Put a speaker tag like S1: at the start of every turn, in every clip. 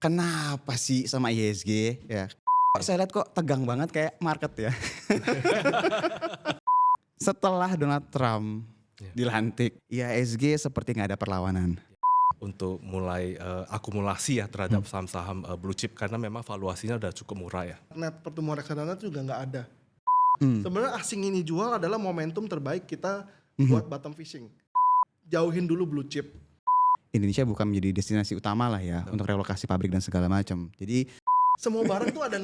S1: Kenapa sih sama IHSG ya? Kok saya lihat kok tegang banget kayak market ya. Setelah Donald Trump
S2: Ya.
S1: dilantik, IHSG seperti nggak ada perlawanan.
S2: Untuk mulai akumulasi ya terhadap saham-saham blue chip karena memang valuasinya udah cukup murah ya.
S3: Net pertumbuhan reksadana juga nggak ada.
S1: Hmm.
S3: Sebenarnya asing ini jual adalah momentum terbaik kita buat bottom fishing. Jauhin dulu blue chip.
S1: Indonesia bukan menjadi destinasi utama lah ya untuk relokasi pabrik dan segala macam. Jadi
S3: Semua barang tuh ada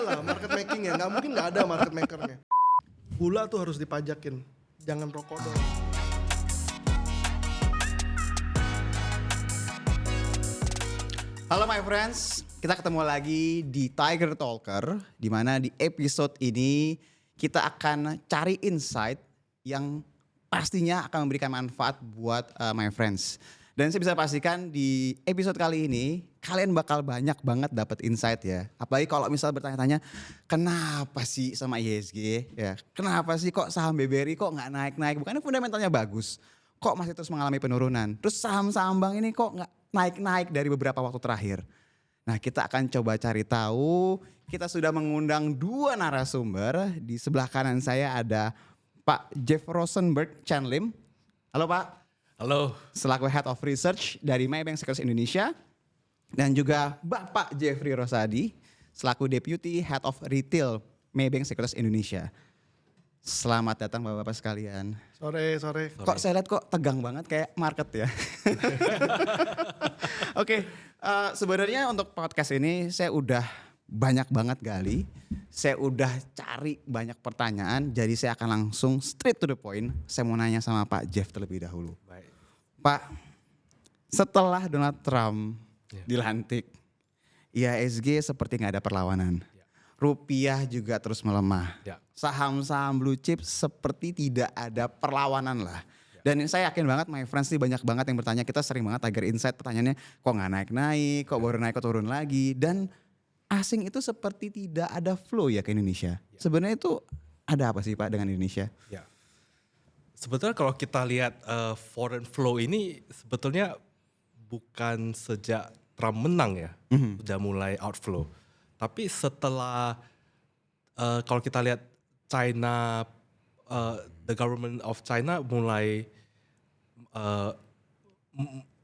S3: lah market makingnya. Nggak mungkin nggak ada market makernya. Gula tuh harus dipajakin. Jangan rokok doang.
S1: halo my friends, kita ketemu lagi di Tiger Talker, di mana di episode ini kita akan cari insight yang pastinya akan memberikan manfaat buat my friends. Dan saya bisa pastikan di episode kali ini kalian bakal banyak banget dapat insight ya. Apalagi kalau misal bertanya-tanya, kenapa sih sama IHSG ya? Kenapa sih kok saham BBRI kok nggak naik-naik? Bukannya fundamentalnya bagus, kok masih terus mengalami penurunan? Terus saham-saham bank ini kok nggak naik-naik dari beberapa waktu terakhir? Nah, kita akan coba cari tahu. Kita sudah mengundang dua narasumber. Di sebelah kanan saya ada Pak Jeff Rosenberg Chan Lim. Halo Pak.
S2: Halo.
S1: Selaku Head of Research dari Maybank Securities Indonesia. Dan juga Bapak Jeffrey Rosadi selaku Deputy Head of Retail Maybank Securities Indonesia. Selamat datang Bapak-bapak sekalian.
S3: Sore.
S1: Kok saya lihat kok tegang banget kayak market ya. Oke, sebenarnya untuk podcast ini saya udah banyak banget gali. Saya udah cari banyak pertanyaan, jadi saya akan langsung straight to the point. Saya mau nanya sama Pak Jeff terlebih dahulu.
S2: Baik.
S1: Pak, setelah Donald Trump dilantik, IHSG seperti nggak ada perlawanan. Rupiah juga terus melemah.
S2: Ya.
S1: Saham-saham blue chip seperti tidak ada perlawanan lah. Dan saya yakin banget my friends nih banyak banget yang bertanya, kita sering banget Tiger Insight pertanyaannya kok nggak naik-naik, kok baru naik kok turun lagi. Dan asing itu seperti tidak ada flow ya ke Indonesia. Sebenarnya itu ada apa sih Pak dengan Indonesia?
S2: Ya. Sebetulnya kalau kita lihat foreign flow ini sebetulnya bukan sejak Trump menang ya, sudah mulai outflow. Tapi setelah kalau kita lihat China, the government of China mulai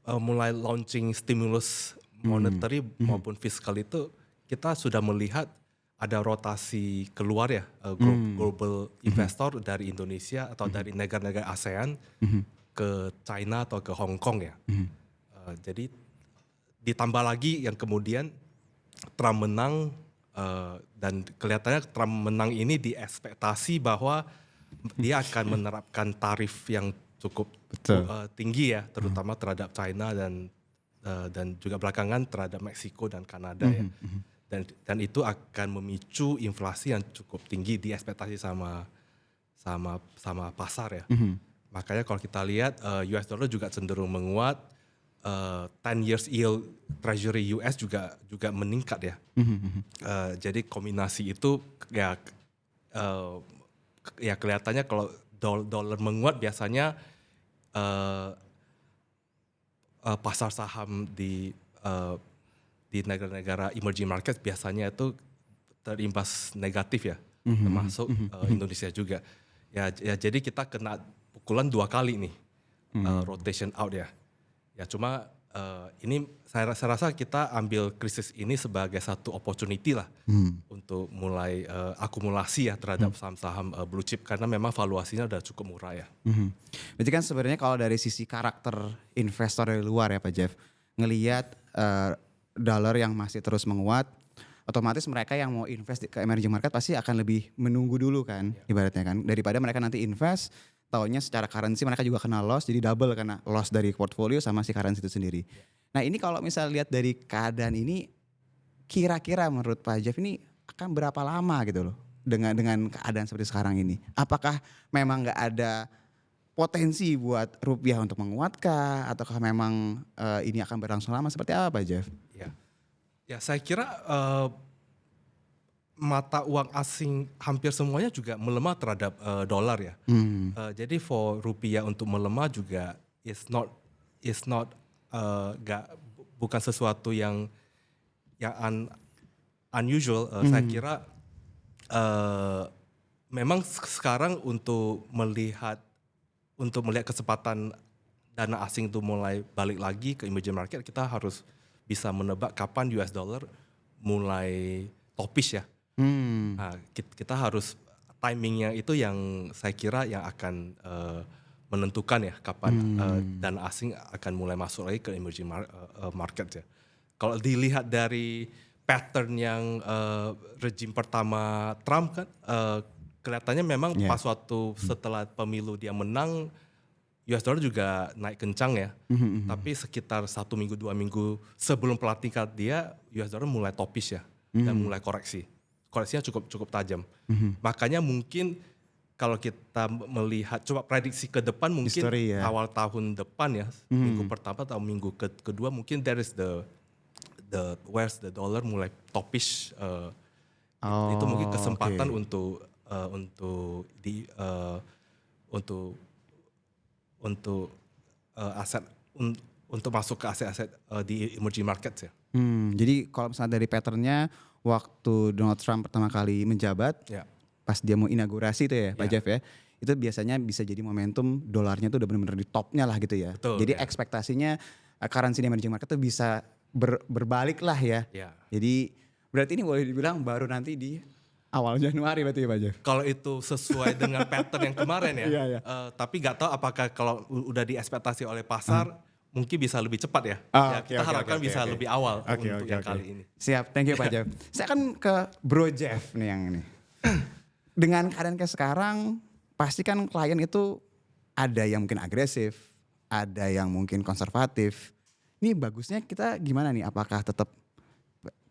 S2: mulai launching stimulus monetary maupun fiskal itu, kita sudah melihat ada rotasi keluar ya, global investor dari Indonesia atau dari negara-negara ASEAN ke China atau ke Hong Kong ya. Jadi ditambah lagi yang kemudian Trump menang dan kelihatannya Trump menang ini diekspektasi bahwa dia akan menerapkan tarif yang cukup tinggi ya, terutama terhadap China dan juga belakangan terhadap Meksiko dan Kanada ya. Dan itu akan memicu inflasi yang cukup tinggi diekspektasi sama pasar ya. Makanya kalau kita lihat US dollar juga cenderung menguat, 10 years yield treasury US juga meningkat ya. Jadi kombinasi itu ya kelihatannya kalau dolar menguat biasanya pasar saham di negara-negara emerging market biasanya itu terimbas negatif ya, termasuk Indonesia juga. Ya jadi kita kena pukulan dua kali nih, rotation out ya. Ya cuma ini saya rasa kita ambil krisis ini sebagai satu opportunity lah untuk mulai akumulasi ya terhadap saham-saham blue chip karena memang valuasinya udah cukup murah ya.
S1: Berarti kan sebenarnya kalau dari sisi karakter investor dari luar ya Pak Jeff, ngelihat dolar yang masih terus menguat, otomatis mereka yang mau invest ke emerging market pasti akan lebih menunggu dulu kan, ibaratnya kan, daripada mereka nanti invest, taunya secara currency mereka juga kena loss, jadi double karena loss dari portfolio sama si currency itu sendiri. Nah ini kalau misalnya lihat dari keadaan ini, kira-kira menurut Pak Jeff ini akan berapa lama gitu loh dengan keadaan seperti sekarang ini? Apakah memang nggak ada potensi buat rupiah untuk menguatkah, ataukah memang ini akan berlangsung lama seperti apa Pak Jeff?
S2: Ya saya kira mata uang asing hampir semuanya juga melemah terhadap dolar ya. Jadi for rupiah untuk melemah juga bukan sesuatu yang unusual. Saya kira memang sekarang untuk melihat kesempatan dana asing itu mulai balik lagi ke emerging market, kita harus bisa menebak kapan US dollar mulai topish ya. Nah, kita harus timingnya itu yang saya kira yang akan menentukan ya kapan dana asing akan mulai masuk lagi ke emerging market ya. Kalau dilihat dari pattern yang rejim pertama Trump kan kelihatannya memang pas waktu setelah pemilu dia menang US dollar juga naik kencang ya. Tapi sekitar 1 minggu 2 minggu sebelum pelantikan dia US dollar mulai topish ya dan mulai koreksi. Koreksinya cukup tajam. Makanya mungkin kalau kita melihat coba prediksi ke depan mungkin awal tahun depan ya, minggu pertama atau minggu kedua mungkin there is the where's the dollar mulai topish. Itu mungkin kesempatan untuk aset untuk masuk ke aset-aset di emerging markets ya.
S1: Jadi kalau misalnya dari patternnya waktu Donald Trump pertama kali menjabat, pas dia mau inaugurasi itu ya Pak Jeff ya, itu biasanya bisa jadi momentum dolarnya tuh udah benar-benar di topnya lah gitu ya.
S2: Betul,
S1: jadi ekspektasinya currency di emerging market tuh bisa berbalik lah ya. Jadi berarti ini boleh dibilang baru nanti di awal Januari berarti ya Pak Jeff?
S2: Kalau itu sesuai dengan pattern yang kemarin ya. Tapi nggak tahu apakah kalau udah diekspektasi oleh pasar mungkin bisa lebih cepat ya. Kita harapkan bisa lebih awal untuk yang kali ini.
S1: Siap, thank you Pak Jeff. Saya akan ke Bro Jeff nih yang ini. Dengan keadaan kayak sekarang pasti kan klien itu ada yang mungkin agresif, ada yang mungkin konservatif. Ini bagusnya kita gimana nih? Apakah tetap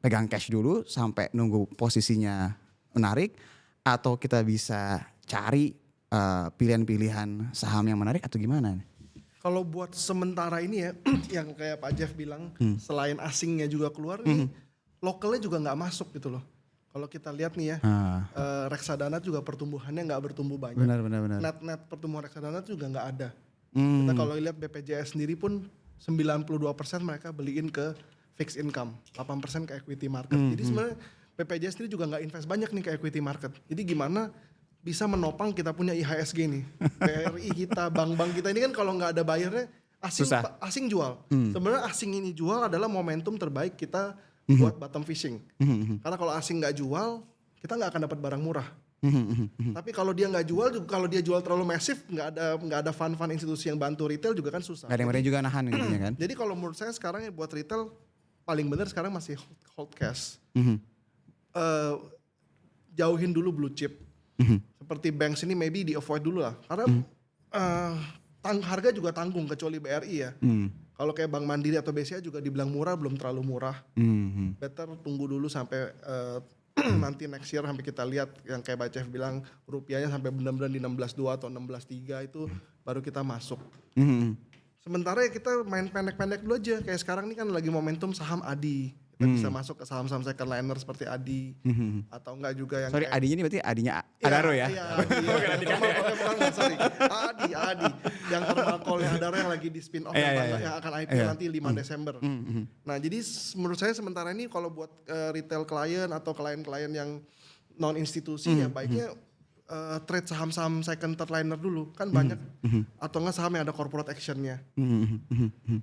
S1: pegang cash dulu sampai nunggu posisinya menarik, atau kita bisa cari pilihan-pilihan saham yang menarik atau gimana nih?
S3: Kalau buat sementara ini ya, yang kayak Pak Jeff bilang, selain asingnya juga keluar nih, lokalnya juga nggak masuk gitu loh. Kalau kita lihat nih ya, reksadana juga pertumbuhannya nggak bertumbuh banyak.
S1: Benar.
S3: Net pertumbuhan reksadana juga nggak ada. Kita kalau lihat BPJS sendiri pun 92% mereka beliin ke fixed income, 8% ke equity market. Jadi sebenarnya BPJS sendiri juga nggak invest banyak nih ke equity market. Jadi gimana bisa menopang kita punya IHSG nih, BRI kita, bank-bank kita ini kan kalau nggak ada bayarnya asing jual. Sebenarnya asing ini jual adalah momentum terbaik kita buat bottom fishing. Karena kalau asing nggak jual, kita nggak akan dapat barang murah. Tapi kalau dia nggak jual, kalau dia jual terlalu masif, nggak ada fund institusi yang bantu retail juga kan susah.
S1: Gak ada yang juga nahan intinya kan.
S3: Jadi kalau menurut saya sekarang ya buat retail paling benar sekarang masih hold cash. Jauhin dulu blue chip. Seperti banks ini maybe di avoid dulu lah. Karena harga juga tanggung kecuali BRI ya. Kalau kayak Bank Mandiri atau BCA juga dibilang murah, belum terlalu murah. Better tunggu dulu sampai nanti next year sampai kita lihat yang kayak Pak Jeff bilang rupiahnya sampai benar-benar di 16.2 atau 16.3 itu baru kita masuk. Sementara ya kita main pendek-pendek dulu aja. Kayak sekarang ini kan lagi momentum saham ADI. Kita bisa masuk ke saham-saham second liner seperti ADI. Atau enggak juga yang
S1: sorry, ADI-nya ini berarti ADI-nya Adaro ya?
S3: Iya, ADI. Sorry. ADI. Yang thermal coal-nya Adaro yang lagi di spin off yang akan IPO nanti 5 Desember. Nah jadi menurut saya sementara ini kalau buat retail client atau klien-klien yang non institusi ya baiknya trade saham-saham second third liner dulu kan banyak atau enggak saham yang ada corporate actionnya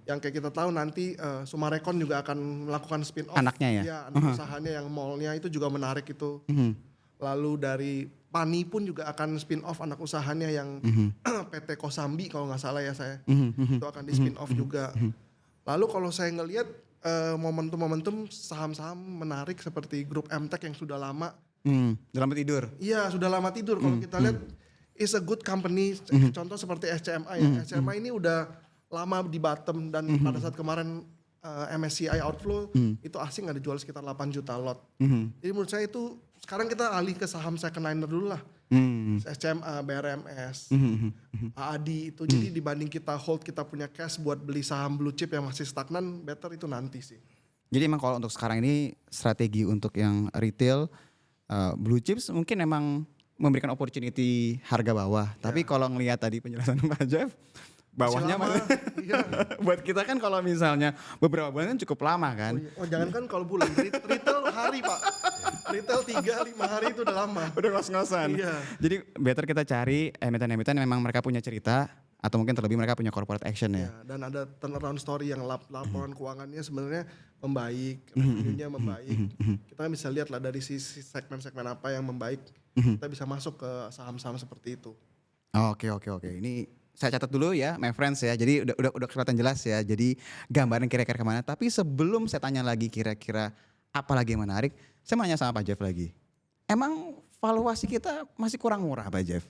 S3: yang kayak kita tahu nanti Sumarekon juga akan melakukan spin off
S1: anaknya
S3: ya anak usahanya yang mallnya itu juga menarik itu lalu dari Pani pun juga akan spin off anak usahanya yang PT Kosambi kalau nggak salah ya saya itu akan di spin off juga lalu kalau saya ngelihat momentum-momentum saham-saham menarik seperti grup MTech yang sudah lama
S1: lama tidur.
S3: Iya sudah lama tidur. Kalau kita lihat is a good company. Contoh seperti SCMA ya. SCMA ini udah lama di bottom dan pada saat kemarin MSCI outflow itu asing ada jual sekitar 8 juta lot. Jadi menurut saya itu sekarang kita alih ke saham second liner dulu lah. SCMA, BRMS, AADI itu. Jadi dibanding kita hold kita punya cash buat beli saham blue chip yang masih stagnan, better itu nanti sih.
S1: Jadi emang kalau untuk sekarang ini strategi untuk yang retail blue chips mungkin emang memberikan opportunity harga bawah. Tapi kalau ngelihat tadi penjelasan Pak Jeff, bawahnya
S3: lama. Iya.
S1: buat kita kan kalau misalnya beberapa bulan kan cukup lama kan.
S3: Jangan kan kalau bulan, retail hari Pak. Retail 3-5 hari itu udah lama.
S1: Udah ngos-ngosan.
S3: Iya.
S1: Jadi better kita cari emiten-emiten yang memang mereka punya cerita atau mungkin terlebih mereka punya corporate action ya.
S3: Ya, dan ada turnaround story yang laporan keuangannya sebenarnya membaik, revenue-nya membaik. Kita bisa lihat lah dari sisi segmen-segmen apa yang membaik, kita bisa masuk ke saham-saham seperti itu.
S1: Oke. Ini saya catat dulu ya, my friends ya. Jadi udah kelihatan jelas ya. Jadi gambaran kira-kira kemana. Tapi sebelum saya tanya lagi kira-kira apa lagi yang menarik, saya mau nanya sama Pak Jeff lagi. Emang valuasi kita masih kurang murah Pak Jeff?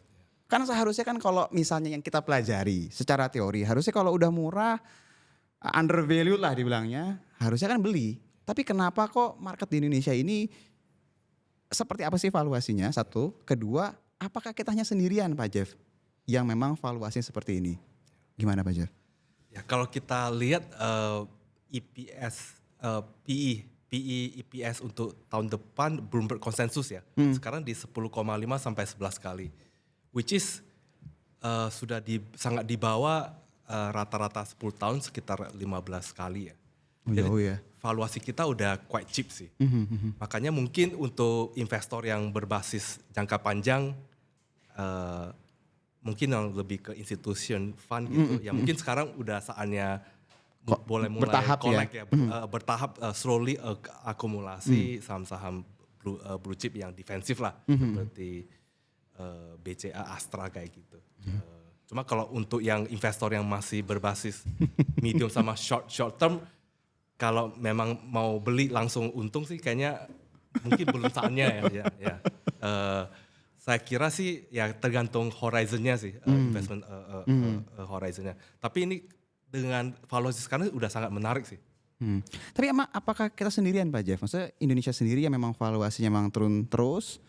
S1: Karena seharusnya kan kalau misalnya yang kita pelajari secara teori, harusnya kalau udah murah, undervalued lah dibilangnya, harusnya kan beli. Tapi kenapa kok market di Indonesia ini seperti apa sih valuasinya? Satu, kedua, apakah kita hanya sendirian Pak Jeff yang memang valuasinya seperti ini? Gimana Pak Jeff?
S2: Ya kalau kita lihat EPS, PE EPS untuk tahun depan belum berkonsensus ya. Sekarang di 10,5 sampai 11 kali. Which is sudah sangat di bawah rata-rata 10 tahun sekitar 15 kali ya.
S1: Jauh ya.
S2: Valuasi kita udah quite cheap sih. Makanya mungkin untuk investor yang berbasis jangka panjang, mungkin yang lebih ke institution fund gitu, ya mungkin sekarang udah saatnya boleh mulai
S1: bertahap
S2: collect
S1: ya?
S2: Bertahap slowly akumulasi saham-saham blue chip yang defensif lah, seperti BCA, Astra kayak gitu. Cuma kalau untuk yang investor yang masih berbasis medium sama short term, kalau memang mau beli langsung untung sih kayaknya mungkin belum saatnya ya. Saya kira sih ya tergantung horizonnya sih, investment horizonnya. Tapi ini dengan valuasi sekarang udah sangat menarik sih.
S1: Tapi emang apakah kita sendirian Pak Jeff? Maksudnya Indonesia sendiri yang memang valuasinya memang turun terus?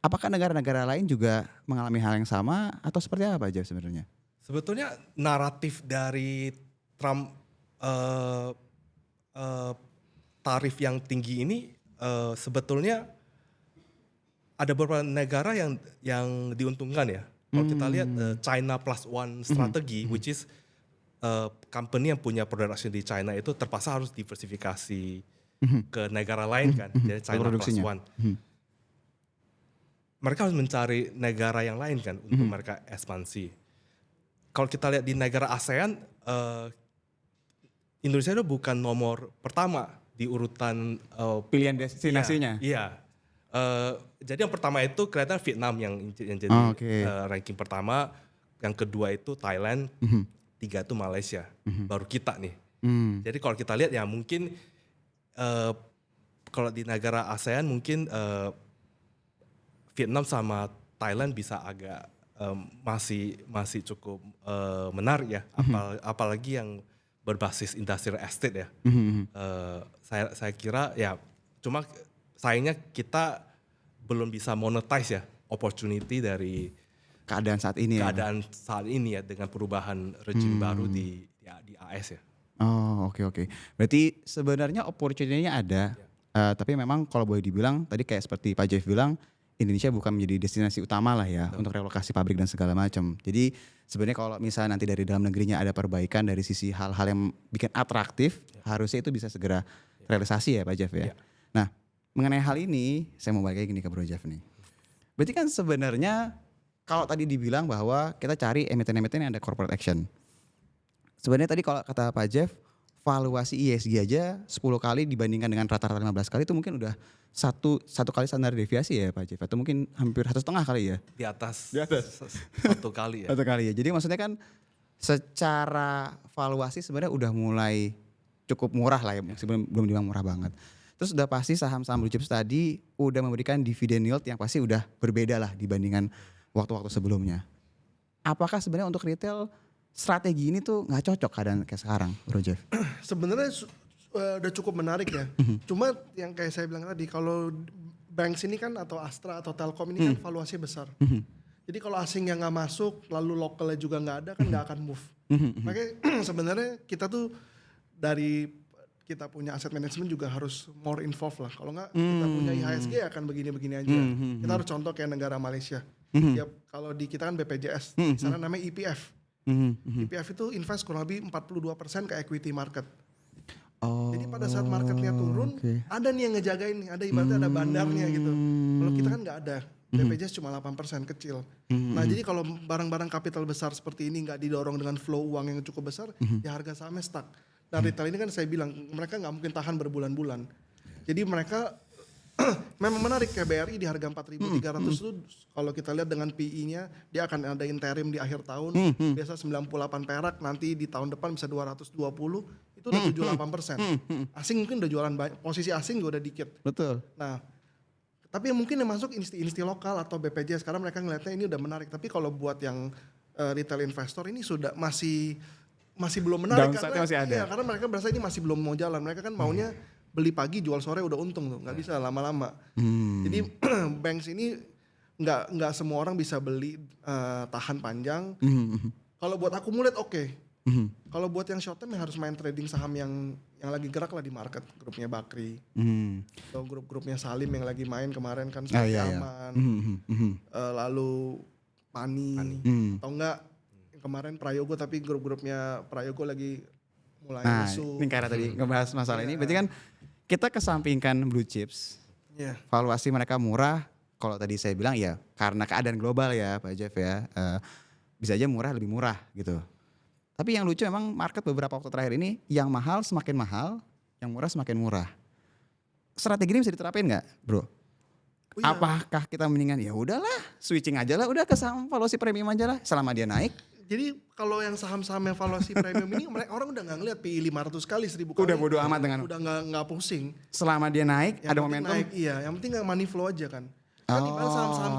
S1: Apakah negara-negara lain juga mengalami hal yang sama atau seperti apa Pak Jeff sebenarnya?
S2: Sebetulnya naratif dari Trump tarif yang tinggi ini sebetulnya ada beberapa negara yang diuntungkan ya. Kalau kita lihat China plus one strategi, which is company yang punya production di China itu terpaksa harus diversifikasi ke negara lain kan. Jadi China plus one. Mereka harus mencari negara yang lain kan untuk mereka ekspansi. Kalau kita lihat di negara ASEAN, Indonesia itu bukan nomor pertama di urutan
S1: Pilihan destinasinya?
S2: Iya. Jadi yang pertama itu kelihatan Vietnam yang jadi ranking pertama, yang kedua itu Thailand, tiga itu Malaysia, baru kita nih. Jadi kalau kita lihat ya mungkin kalau di negara ASEAN mungkin Vietnam sama Thailand bisa agak masih cukup menarik ya, apalagi yang berbasis industrial estate ya. Saya kira ya cuma sayangnya kita belum bisa monetize ya opportunity dari
S1: keadaan saat ini
S2: ya dengan perubahan regime baru di AS ya.
S1: Oh oke. Berarti sebenarnya opportunity-nya ada, tapi memang kalau boleh dibilang tadi kayak seperti Pak Jeff bilang, Indonesia bukan menjadi destinasi utama lah ya untuk relokasi pabrik dan segala macam. Jadi sebenarnya kalau misalnya nanti dari dalam negerinya ada perbaikan dari sisi hal-hal yang bikin atraktif, harusnya itu bisa segera realisasi ya Pak Jeff ya. Nah mengenai hal ini saya mau balik lagi gini ke Bro Jeff nih. Berarti kan sebenarnya kalau tadi dibilang bahwa kita cari emiten-emiten yang ada corporate action. Sebenarnya tadi kalau kata Pak Jeff, valuasi ESG aja 10 kali dibandingkan dengan rata-rata 15 kali itu mungkin udah satu kali standar deviasi ya Pak Jeff, atau mungkin hampir 1,5 kali ya?
S2: Di atas. 1 kali ya.
S1: 1 kali ya. Jadi maksudnya kan secara valuasi sebenarnya udah mulai cukup murah lah ya, meskipun belum dibilang murah banget. Terus udah pasti saham-saham blue chips tadi udah memberikan dividend yield yang pasti udah berbeda lah dibandingkan waktu-waktu sebelumnya. Apakah sebenarnya untuk retail strategi ini tuh nggak cocok keadaan kayak sekarang, Bro Jeff?
S3: Sebenarnya udah cukup menarik ya. Cuma yang kayak saya bilang tadi, kalau bank sini kan atau Astra atau Telkom ini kan valuasinya besar. Jadi kalau asing yang nggak masuk, lalu lokalnya juga nggak ada kan nggak akan move. Makanya sebenarnya kita tuh dari kita punya aset manajemen juga harus more involved lah. Kalau nggak kita punya IHSG akan begini-begini aja. Kita harus contoh kayak negara Malaysia. Ya, kalau di kita kan BPJS, di sana namanya EPF. YPF itu invest kurang lebih 42% ke equity market.
S1: Oh.
S3: Jadi pada saat marketnya turun,
S1: oke.
S3: ada nih yang ngejagain nih, ada ibaratnya ada bandarnya gitu. Kalau kita kan nggak ada, BPJS cuma 8% kecil. Nah jadi kalau barang-barang kapital besar seperti ini nggak didorong dengan flow uang yang cukup besar, ya harga sahamnya stuck. Nah retail ini kan saya bilang, mereka nggak mungkin tahan berbulan-bulan. Jadi mereka memang menarik, kayak BRI di harga 4.300 itu kalau kita lihat dengan PI-nya dia akan ada interim di akhir tahun, biasa 98 perak, nanti di tahun depan bisa 220, itu udah 78%. Asing mungkin udah jualan banyak, posisi asing juga udah dikit.
S1: Betul.
S3: Nah, tapi yang mungkin yang masuk insti lokal atau BPJS karena mereka ngeliatnya ini udah menarik. Tapi kalau buat yang retail investor ini sudah masih belum menarik
S1: Downside-nya
S3: karena
S1: masih ada.
S3: iya, karena mereka berasa ini masih belum mau jalan. Mereka kan maunya beli pagi jual sore udah untung tuh, nggak bisa lama-lama. Jadi banks ini nggak semua orang bisa beli tahan panjang. Kalau buat akumulate oke. Kalau buat yang short term ya harus main trading saham yang lagi gerak lah di market, grupnya Bakri atau grup-grupnya Salim yang lagi main kemarin kan seperti Aman, lalu Pani, atau enggak yang kemarin Prayogo tapi grup-grupnya Prayogo lagi mulai
S1: Nah,
S3: lesu.
S1: ini karena tadi ngebahas masalah ini, berarti kan kita kesampingkan blue chips,
S3: Iya.
S1: valuasi mereka murah. Kalau tadi saya bilang ya karena keadaan global ya Pak Jeff ya, bisa aja murah lebih murah gitu. Tapi yang lucu memang market beberapa waktu terakhir ini yang mahal semakin mahal, yang murah semakin murah. Strategi ini bisa diterapin nggak, bro?
S3: Oh iya.
S1: Apakah kita mendingan ya udahlah switching aja lah, udah ke saham valuasi premium aja lah, selama dia naik.
S3: Jadi kalau yang saham-saham yang valuasi premium ini orang udah nggak ngeliat PI 500 kali 1000 kali.
S1: Udah bodo amat dengan
S3: udah nggak pusing.
S1: selama dia naik
S3: Yang
S1: ada
S3: penting
S1: momentum.
S3: naik, iya, yang penting nggak money flow aja kan. Kan ibarat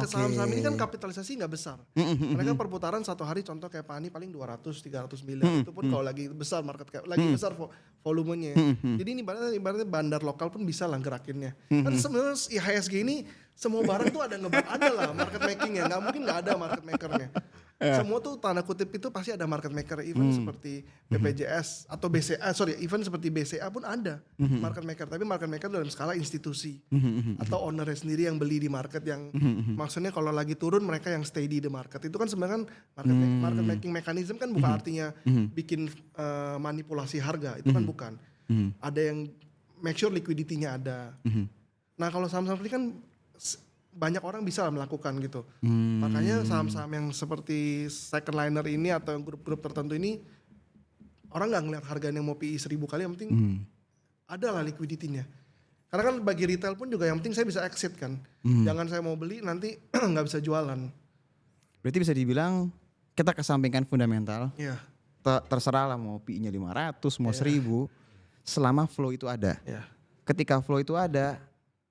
S3: saham-saham ini kan kapitalisasi nggak besar. Mereka perputaran satu hari contoh kayak Pani paling 200-300 miliar. Itu pun kalau lagi besar market cap, lagi besar volumenya. Jadi ini ibaratnya bandar lokal pun bisa lah gerakinnya. Kan sebenarnya IHSG ini semua barang tuh ada lah market makingnya. Nggak mungkin nggak ada market makernya. Semua tuh tanda kutip itu pasti ada market maker, even seperti BPJS atau BCA, even seperti BCA pun ada market maker, tapi market maker dalam skala institusi atau ownernya sendiri yang beli di market yang maksudnya kalau lagi turun mereka yang stay di the market. Itu kan sebenarnya kan market making mechanism kan bukan artinya bikin manipulasi harga, itu kan bukan. Ada yang make sure liquidity-nya ada. Nah kalau saham-saham ini kan banyak orang bisa melakukan gitu. Makanya saham-saham yang seperti second liner ini atau grup-grup tertentu ini orang nggak ngeliat harganya mau PI 1000 kali, yang penting ada lah liquidity-nya. Karena kan bagi retail pun juga yang penting saya bisa exit kan. Jangan saya mau beli nanti nggak bisa jualan.
S1: Berarti bisa dibilang kita kesampingkan fundamental.
S3: Iya.
S1: Terserah lah mau PI-nya 500, mau 1000, selama flow itu ada.
S3: Iya.
S1: Ketika flow itu ada,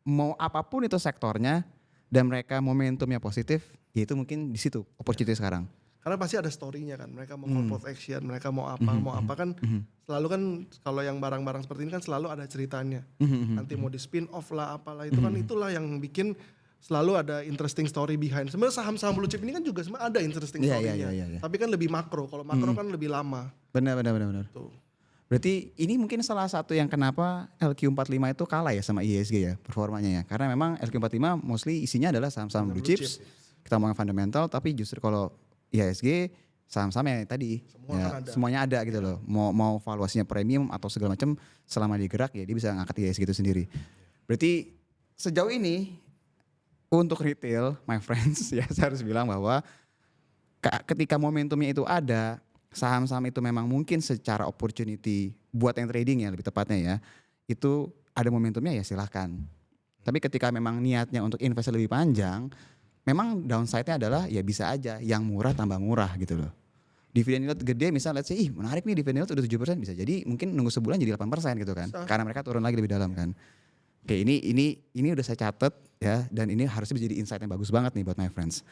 S1: mau apapun itu sektornya dan mereka momentumnya positif, ya itu mungkin di situ opportunity sekarang.
S3: Karena pasti ada story-nya kan. Mereka mau corporate action, mereka mau apa kan. Selalu kan kalau yang barang-barang seperti ini kan selalu ada ceritanya. Nanti mau di spin off lah apalah itu kan itulah yang bikin selalu ada interesting story behind. Sebenarnya saham-saham blue chip ini kan juga sebenarnya ada interesting story-nya.
S1: Iya.
S3: Tapi kan lebih makro. Kalau makro kan lebih lama.
S1: Benar.
S3: Tuh.
S1: Berarti ini mungkin salah satu yang kenapa LQ45 itu kalah ya sama IHSG ya performanya ya. Karena memang LQ45 mostly isinya adalah saham-saham blue chips. Kita ngomongin fundamental, tapi justru kalau IHSG saham-saham yang tadi semuanya ada gitu loh. Mau valuasinya premium atau segala macam, selama dia gerak ya dia bisa ngangkat IHSG itu sendiri. Berarti sejauh ini untuk retail my friends ya saya harus bilang bahwa ketika momentumnya itu ada, saham-saham itu memang mungkin secara opportunity buat yang trading ya lebih tepatnya ya, itu ada momentumnya ya silahkan. Tapi ketika memang niatnya untuk invest lebih panjang, memang downside-nya adalah ya bisa aja yang murah tambah murah gitu loh. Dividen yield gede misalnya let's say menarik nih dividen yield udah 7%, bisa jadi mungkin nunggu sebulan jadi 8% gitu kan. Karena mereka turun lagi lebih dalam kan. Oke, ini udah saya catat ya, dan ini harusnya bisa jadi insight yang bagus banget nih buat my friends.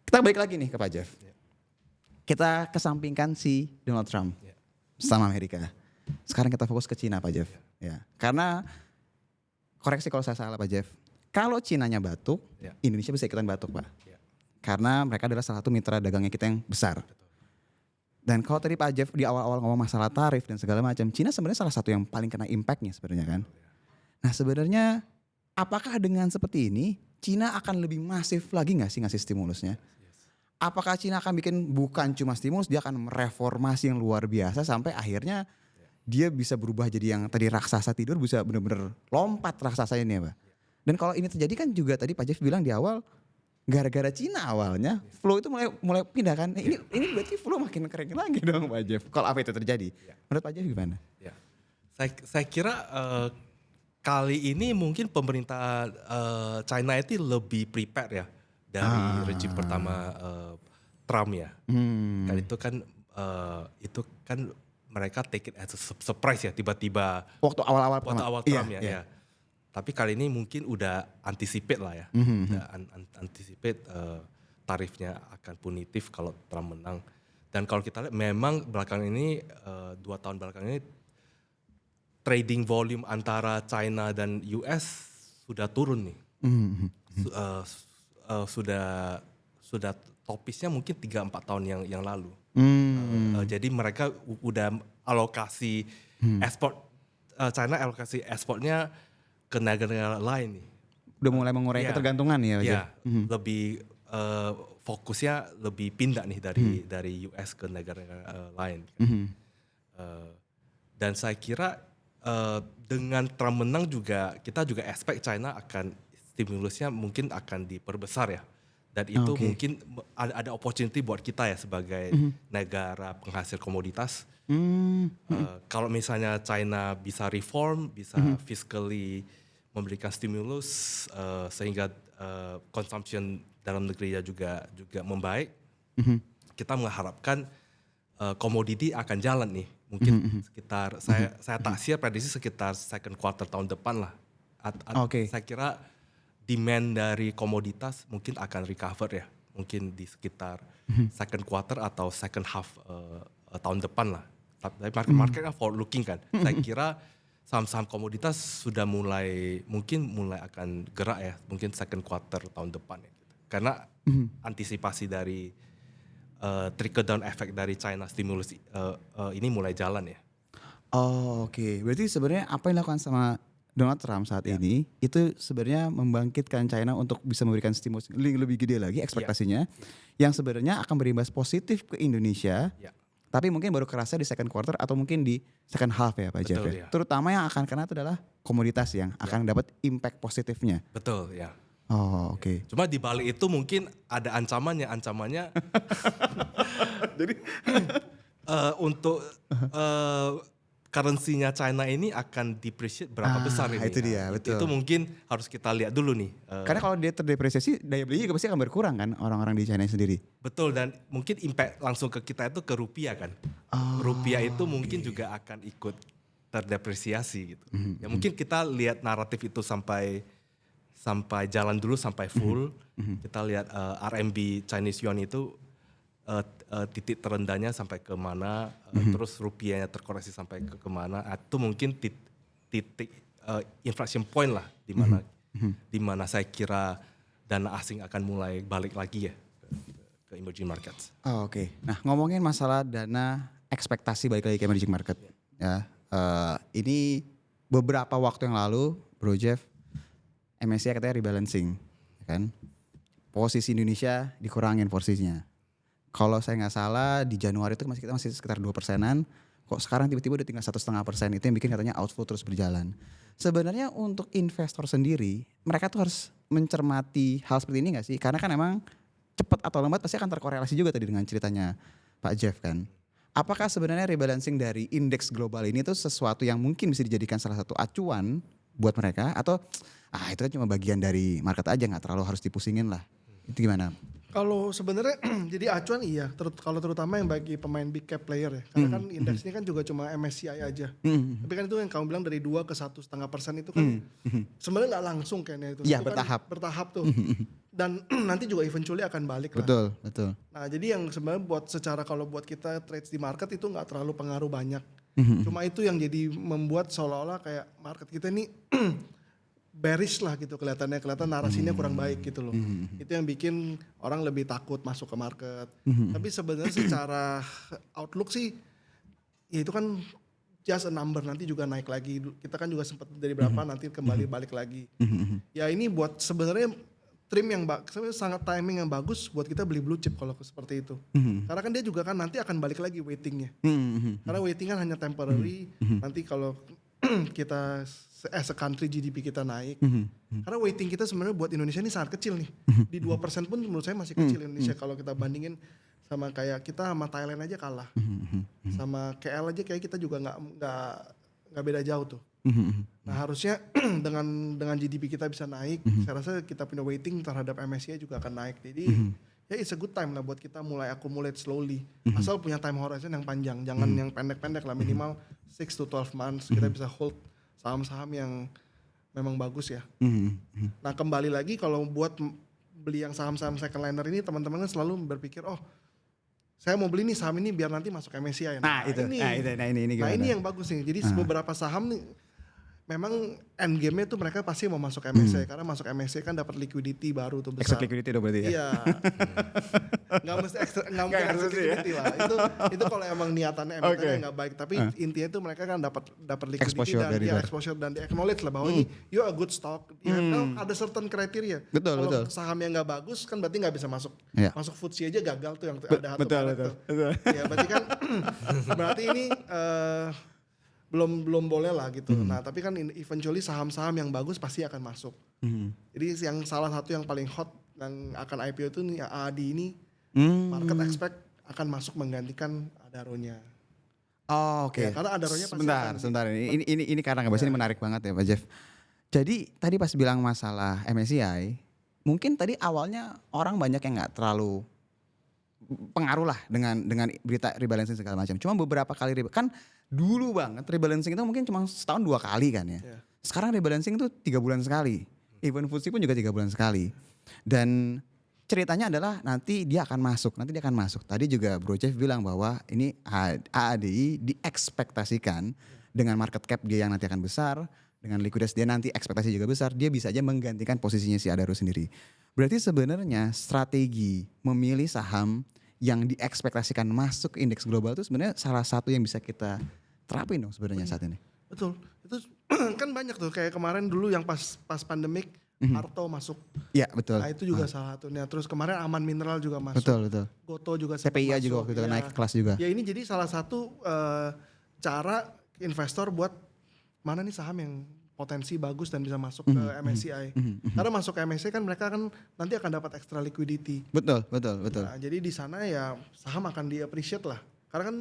S1: Kita balik lagi nih ke Pak Jeff. Kita kesampingkan si Donald Trump sama Amerika. Sekarang kita fokus ke Cina Pak Jeff. Ya. Karena koreksi kalau saya salah Pak Jeff. Kalau Cinanya batuk, Indonesia bisa ikutan batuk Pak. Karena mereka adalah salah satu mitra dagangnya kita yang besar. Dan kalau tadi Pak Jeff di awal-awal ngomong masalah tarif dan segala macam, Cina sebenarnya salah satu yang paling kena impactnya sebenarnya kan. Nah sebenarnya apakah dengan seperti ini Cina akan lebih masif lagi nggak sih ngasih stimulusnya? apakah Cina akan bikin bukan cuma stimulus, dia akan mereformasi yang luar biasa sampai akhirnya dia bisa berubah jadi yang tadi raksasa tidur bisa benar-benar lompat raksasa ini ya Pak. Dan kalau ini terjadi kan juga tadi Pak Jeff bilang di awal gara-gara Cina awalnya flow itu mulai pindah kan. Ini berarti flow makin keren lagi dong Pak Jeff. Kalau apa itu terjadi? Menurut Pak Jeff gimana?
S2: Ya. Saya kira kali ini mungkin pemerintah China itu lebih prepare ya dari rejim pertama Trump ya. Kali itu kan mereka take it as a surprise ya tiba-tiba
S1: Waktu awal-awal
S2: waktu awal Trump ya. Tapi kali ini mungkin udah anticipate lah ya. Udah anticipate tarifnya akan punitif kalau Trump menang. Dan kalau kita lihat memang belakang ini 2 tahun belakang ini trading volume antara China dan US sudah turun nih. Sudah topisnya mungkin 3-4 tahun yang lalu. Jadi mereka udah alokasi ekspor China alokasi ekspornya ke negara lain nih.
S1: Udah mulai mengurangi ketergantungan ya Pak Jeff?
S2: Lebih fokusnya lebih pindah nih dari US ke negara lain. Dan saya kira dengan Trump menang juga kita juga expect China akan stimulusnya mungkin akan diperbesar ya. Dan itu mungkin ada opportunity buat kita ya sebagai negara penghasil komoditas. Kalau misalnya China bisa reform, bisa fiscally memberikan stimulus sehingga consumption dalam negerinya juga membaik, kita mengharapkan komoditi akan jalan nih. Mungkin sekitar saya taksir prediksi sekitar second quarter tahun depan lah. Saya kira demand dari komoditas mungkin akan recover ya. Mungkin di sekitar second quarter atau second half tahun depan lah. Tapi market kan forward looking kan. Saya kira saham-saham komoditas sudah mulai akan gerak ya. Mungkin second quarter tahun depan ya. Karena antisipasi dari trickle down effect dari China stimulus ini mulai jalan ya.
S1: Oke. Berarti sebenarnya apa yang dilakukan sama Donald Trump saat ini itu sebenarnya membangkitkan China untuk bisa memberikan stimulus lebih gede lagi ekspektasinya yang sebenarnya akan berimbas positif ke Indonesia. Tapi mungkin baru kerasa di second quarter atau mungkin di second half ya Pak Jeff ya. Terutama yang akan kena itu adalah komoditas yang akan dapat impact positifnya.
S2: Betul ya.
S1: Oke.
S2: Cuma di balik itu mungkin ada ancamannya jadi untuk currency-nya China ini akan depreciate berapa besar ini.
S1: Itu dia, betul.
S2: Itu mungkin harus kita lihat dulu nih.
S1: Karena kalau dia terdepresiasi daya belinya juga pasti akan berkurang kan orang-orang di China sendiri.
S2: Betul, dan mungkin impact langsung ke kita itu ke rupiah kan. Rupiah itu mungkin juga akan ikut terdepresiasi gitu. Ya mungkin kita lihat naratif itu sampai jalan dulu sampai full. Kita lihat RMB Chinese Yuan itu titik terendahnya sampai ke mana, terus rupiahnya terkoreksi sampai ke mana. Itu mungkin titik inflection point lah di mana saya kira dana asing akan mulai balik lagi ya ke emerging markets.
S1: Oke. Nah, ngomongin masalah dana ekspektasi balik lagi ke emerging market ya. Ini beberapa waktu yang lalu Bro Jeff MSCI katanya rebalancing, kan? Posisi Indonesia dikurangin porsinya. Kalau saya nggak salah di Januari itu kita masih sekitar 2%-an. Kok sekarang tiba-tiba udah tinggal 1,5%, itu yang bikin katanya outflow terus berjalan. Sebenarnya untuk investor sendiri, mereka tuh harus mencermati hal seperti ini nggak sih? Karena kan emang cepat atau lambat pasti akan terkorelasi juga tadi dengan ceritanya Pak Jeff kan. Apakah sebenarnya rebalancing dari indeks global ini tuh sesuatu yang mungkin bisa dijadikan salah satu acuan buat mereka, atau itu kan cuma bagian dari market aja, nggak terlalu harus dipusingin lah. Itu gimana?
S3: Kalau sebenarnya jadi acuan iya, kalau terutama yang bagi pemain big cap player ya, karena kan indeksnya kan juga cuma MSCI aja. Tapi kan itu yang kamu bilang dari 2 ke 1,5% itu kan sebenarnya nggak langsung kayaknya itu.
S1: Iya,
S3: itu
S1: bertahap.
S3: Kan bertahap tuh. Dan nanti juga eventually akan balik lah.
S1: Betul.
S3: Nah jadi yang sebenarnya kalau buat kita trades di market itu nggak terlalu pengaruh banyak. Cuma itu yang jadi membuat seolah-olah kayak market kita ini bearish lah gitu, kelihatan narasinya kurang baik gitu loh. Itu yang bikin orang lebih takut masuk ke market. Tapi sebenarnya secara outlook sih ya itu kan just a number, nanti juga naik lagi. Kita kan juga sempat dari berapa nanti kembali balik lagi. Ya ini buat sebenarnya trim yang sebenarnya sangat timing yang bagus buat kita beli blue chip kalau seperti itu. Karena kan dia juga kan nanti akan balik lagi waitingnya. Karena waiting kan hanya temporary. Nanti kalau kita as a country GDP kita naik. Karena waiting kita sebenarnya buat Indonesia ini sangat kecil nih. Di 2% pun menurut saya masih kecil Indonesia kalau kita bandingin sama kayak kita sama Thailand aja kalah. Sama KL aja kayak kita juga nggak beda jauh tuh. Nah harusnya dengan GDP kita bisa naik, saya rasa kita punya waiting terhadap MSCI juga akan naik. Jadi ya it's a good time lah buat kita mulai accumulate slowly. Asal punya time horizon yang panjang, jangan yang pendek-pendek lah, minimal 6 to 12 months kita bisa hold saham-saham yang memang bagus ya. Nah kembali lagi kalau buat beli yang saham-saham second liner ini teman-teman kan selalu berpikir saya mau beli nih saham ini biar nanti masuk MSCI. Ini yang bagus nih. Jadi beberapa saham nih memang end game-nya tuh mereka pasti mau masuk MSCI karena masuk MSCI kan dapat liquidity baru tuh besar.
S1: Extra liquidity dong berarti ya?
S3: Iya. Nggak mesti extra liquidity lah. Itu kalau emang niatannya nggak baik. Tapi intinya tuh mereka kan dapat liquidity exposure dan di acknowledge lah bahwa ini you a good stock. Ya, ada certain kriteria.
S1: Betul.
S3: Kalau saham yang nggak bagus kan berarti nggak bisa masuk. Masuk FTSE aja gagal tuh yang ada
S1: betul.
S3: Ya berarti kan berarti ini belum boleh lah gitu. Nah tapi kan eventually saham-saham yang bagus pasti akan masuk. Jadi yang salah satu yang paling hot yang akan IPO itu nih AAD ini market expect akan masuk menggantikan Adaro-nya.
S1: Oh oke.
S3: Ya, karena Adaro-nya pasti
S1: Sebentar. Ini karena nggak ini menarik banget ya Pak Jeff. Jadi tadi pas bilang masalah MSCI, mungkin tadi awalnya orang banyak yang nggak terlalu pengaruh lah dengan berita rebalancing segala macam. Cuma beberapa kali kan dulu banget rebalancing itu mungkin cuma setahun 2 kali kan ya. Sekarang rebalancing itu 3 bulan sekali. Even FTSE pun juga 3 bulan sekali. Dan ceritanya adalah nanti dia akan masuk. Tadi juga Bro Jeff bilang bahwa ini AADI diekspektasikan dengan market cap dia yang nanti akan besar, dengan likuiditas dia nanti ekspektasi juga besar, dia bisa aja menggantikan posisinya si Adaro sendiri. Berarti sebenarnya strategi memilih saham yang diekspektasikan masuk ke indeks global itu sebenarnya salah satu yang bisa kita terapin dong sebenarnya saat ini.
S3: Betul. Itu kan banyak tuh kayak kemarin dulu yang pas pandemik Arto masuk.
S1: Iya betul.
S3: Nah itu juga salah satunya. Terus kemarin Aman Mineral juga masuk.
S1: Betul.
S3: Goto juga
S1: CPIA juga waktu itu naik kelas juga.
S3: Ya ini jadi salah satu cara investor buat mana nih saham yang potensi bagus dan bisa masuk ke MSCI. Karena masuk ke MSCI kan mereka kan nanti akan dapat extra liquidity.
S1: Betul.
S3: Nah, jadi di sana ya saham akan di-appreciate lah. Karena kan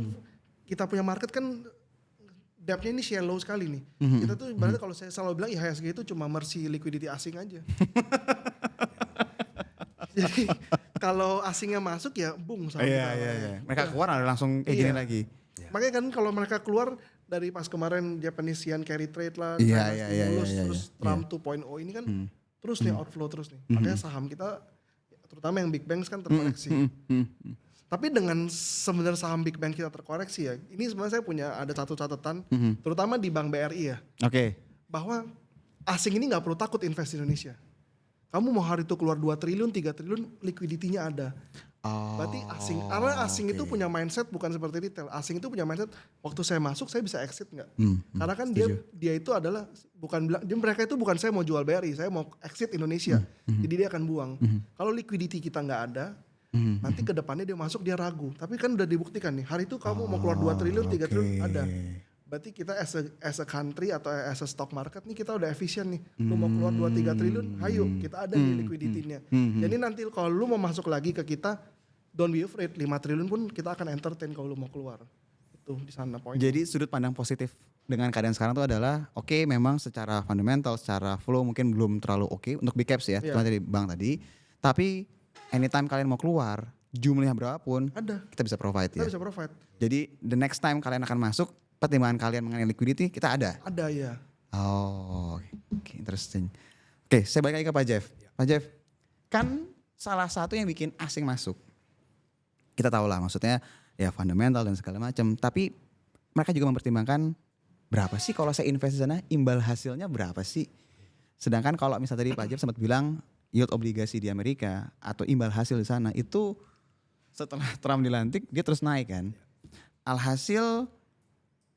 S3: kita punya market kan depth-nya ini shallow sekali nih. Kita tuh berarti kalau saya selalu bilang IHSG itu cuma mercy liquidity asing aja. Jadi kalau asingnya masuk ya boom sama kita.
S1: Iya. Mereka keluar ada langsung kayak gini lagi.
S3: Makanya kan kalau mereka keluar dari pas kemarin Japanese yen carry trade lah, terus Trump 2.0 ini kan terus nih outflow terus nih. Makanya saham kita terutama yang big banks kan terkoreksi. Tapi dengan sebenarnya saham big bank kita terkoreksi ya, ini sebenarnya saya punya ada satu catatan, terutama di Bank BRI ya.
S1: Oke.
S3: Bahwa asing ini nggak perlu takut invest di Indonesia. Kamu mau hari itu keluar 2 triliun, 3 triliun, liquidity-nya ada. Berarti karena asing itu punya mindset bukan seperti retail. Asing itu punya mindset waktu saya masuk saya bisa exit nggak? Karena kan dia itu adalah mereka itu bukan saya mau jual BRI, saya mau exit Indonesia. Jadi dia akan buang. Kalau liquidity kita nggak ada, nanti ke depannya dia masuk dia ragu. Tapi kan udah dibuktikan nih, hari itu kamu mau keluar 2 triliun, 3 triliun ada. Berarti kita as a country atau as a stock market nih kita udah efisien nih. Lu mau keluar 2-3 triliun, ayo kita ada nih liquidity-nya. Jadi nanti kalau lu mau masuk lagi ke kita, don't be afraid, 5 triliun pun kita akan entertain kalau lu mau keluar. Itu di sana poinnya.
S1: Jadi sudut pandang positif dengan keadaan sekarang itu adalah oke, memang secara fundamental, secara flow mungkin belum terlalu oke untuk big caps ya, cuma dari Bang tadi. Tapi anytime kalian mau keluar, jumlahnya berapapun
S3: ada.
S1: Kita bisa provide
S3: kita bisa provide.
S1: Jadi the next time kalian akan masuk, pertimbangan kalian mengenai liquidity kita ada.
S3: Ada ya.
S1: Oh, oke, interesting. Oke, saya balik lagi ke Pak Jeff. Pak Jeff, kan salah satu yang bikin asing masuk, kita tahu lah maksudnya ya fundamental dan segala macam. Tapi mereka juga mempertimbangkan berapa sih kalau saya invest di sana, imbal hasilnya berapa sih? Sedangkan kalau misalnya tadi Pak Jeff sempat bilang yield obligasi di Amerika atau imbal hasil di sana itu setelah Trump dilantik dia terus naik kan. Alhasil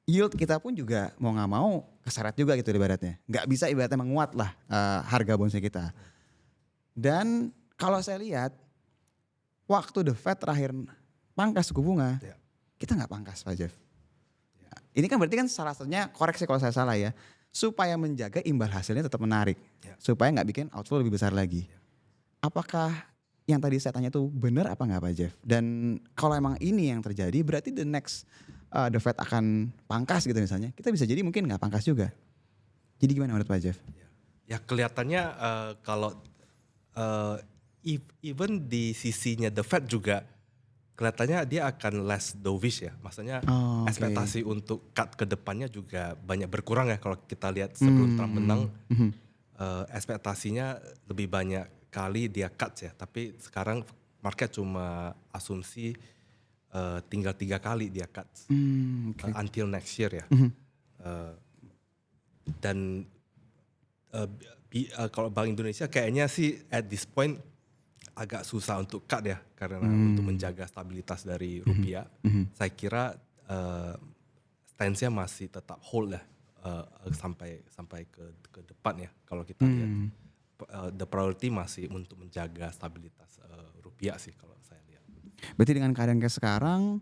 S1: yield kita pun juga mau nggak mau keseret juga gitu ibaratnya. Nggak bisa ibaratnya menguat lah harga bondsnya kita. Dan kalau saya lihat waktu The Fed terakhir pangkas suku bunga,
S2: Ya.
S1: kita nggak pangkas Pak Jeff. Ini kan berarti kan salah satunya, koreksi kalau saya salah ya, supaya menjaga imbal hasilnya tetap menarik,
S2: Ya.
S1: supaya nggak bikin outflow lebih besar lagi. Apakah yang tadi saya tanya itu benar apa nggak Pak Jeff? Dan kalau emang ini yang terjadi, berarti the next The Fed akan pangkas gitu misalnya, kita bisa jadi mungkin nggak pangkas juga. Jadi gimana menurut Pak Jeff?
S2: Ya kelihatannya kalau even di sisinya The Fed juga kelihatannya dia akan less dovish ya. Maksudnya
S1: Oh, oke.
S2: ekspektasi untuk cut ke depannya juga banyak berkurang ya. Kalau kita lihat sebelum Trump menang, ekspektasinya lebih banyak kali dia cut ya. Tapi sekarang market cuma asumsi tinggal 3 kali dia cut until next year ya. Dan kalau Bank Indonesia kayaknya sih at this point agak susah untuk cut ya, karena untuk menjaga stabilitas dari rupiah. Saya kira stance-nya masih tetap hold lah sampai ke depan ya. Kalau kita lihat the priority masih untuk menjaga stabilitas rupiah sih kalau saya lihat.
S1: Berarti dengan keadaan kayak sekarang,